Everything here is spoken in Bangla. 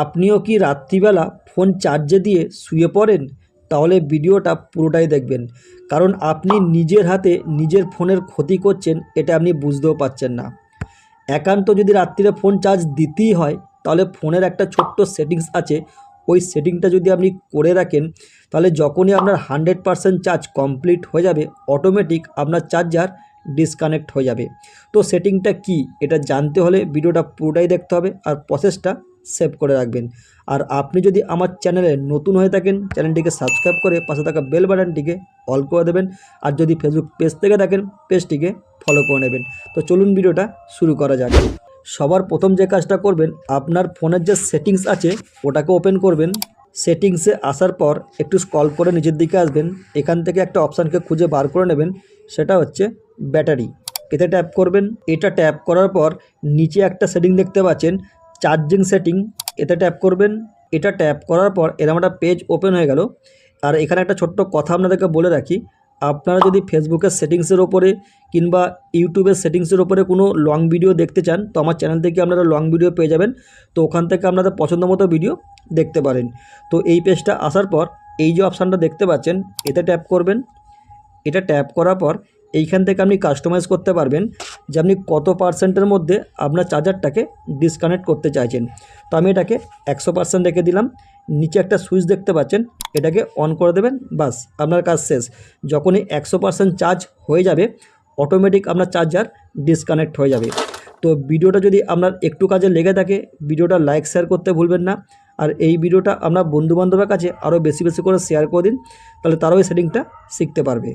আপনিও কি রাত্রিবেলা ফোন চার্জে দিয়ে শুয়ে পড়েন? তাহলে ভিডিওটা পুরোটাই দেখবেন, কারণ আপনি নিজের হাতে নিজের ফোনের ক্ষতি করছেন, এটা আপনি বুঝতেও পারছেন না। একান্ত যদি রাত্রিরে ফোন চার্জ দিতেই হয়, তাহলে ফোনের একটা ছোট্ট সেটিংস আছে, ওই সেটিংটা যদি আপনি করে রাখেন, তাহলে যখনই আপনার 100% চার্জ কমপ্লিট হয়ে যাবে, অটোমেটিক আপনার চার্জার ডিসকানেক্ট হয়ে যাবে। তো সেটিংটা কি, এটা জানতে হলে ভিডিওটা পুরোটাই দেখতে হবে আর প্রসেসটা সেভ করে রাখবেন। আর আপনি যদি আমার চ্যানেলে নতুন হয়ে থাকেন, চ্যানেলটিকে সাবস্ক্রাইব করে পাশে থাকা বেল বাটনটিকে অল করে দেবেন। আর যদি ফেসবুক পেজ থেকে থাকেন, পেজটিকে ফলো করে নেবেন। তো চলুন ভিডিওটা শুরু করা যাক। সবার প্রথম যে কাজটা করবেন, আপনার ফোনের যে সেটিংস আছে ওটাকে ওপেন করবেন। সেটিংসে আসার পর একটু স্ক্রল করে নিচের দিকে আসবেন। এখান থেকে একটা অপশানকে খুঁজে বার করে নেবেন, সেটা হচ্ছে ব্যাটারি। এতে ট্যাপ করবেন। এটা ট্যাপ করার পর নিচে একটা সেটিং দেখতে পাচ্ছেন, চার্জিং সেটিং, এতে ট্যাপ করবেন। এটা ট্যাপ করার পর এরকম একটা পেজ ওপেন হয়ে গেল। আর এখানে একটা ছোট্ট কথা আপনাদেরকে বলে রাখি, আপনারা যদি ফেসবুকের সেটিংসের ওপরে কিংবা ইউটিউবের সেটিংসের ওপরে কোনো লং ভিডিও দেখতে চান, তো আমার চ্যানেল থেকে আপনারা লং ভিডিও পেয়ে যাবেন। তো ওখান থেকে আপনাদের পছন্দ মতো ভিডিও দেখতে পারেন। তো এই পেজটা আসার পর এই যে অপশানটা দেখতে পাচ্ছেন, এতে ট্যাপ করবেন। এটা ট্যাপ করার পর এইখান থেকে আপনি কাস্টমাইজ করতে পারবেন যে আপনি কত পার্সেন্টের মধ্যে আপনার চার্জারটাকে ডিসকানেক্ট করতে চাইছেন। তো আমি এটাকে 100% রেখে দিলাম। নিচে একটা সুইচ দেখতে পাচ্ছেন, এটাকে অন করে দেবেন, বাস আপনার কাজ শেষ। যখনই 100% চার্জ হয়ে যাবে, অটোমেটিক আপনার চার্জার ডিসকানেক্ট হয়ে যাবে। তো ভিডিওটা যদি আপনার একটু কাজে লেগে থাকে, ভিডিওটা লাইক শেয়ার করতে ভুলবেন না। আর এই ভিডিওটা আপনার বন্ধুবান্ধবের কাছে আরও বেশি বেশি করে শেয়ার করে দিন, তাহলে তারাও এই সেটিংটা শিখতে পারবে।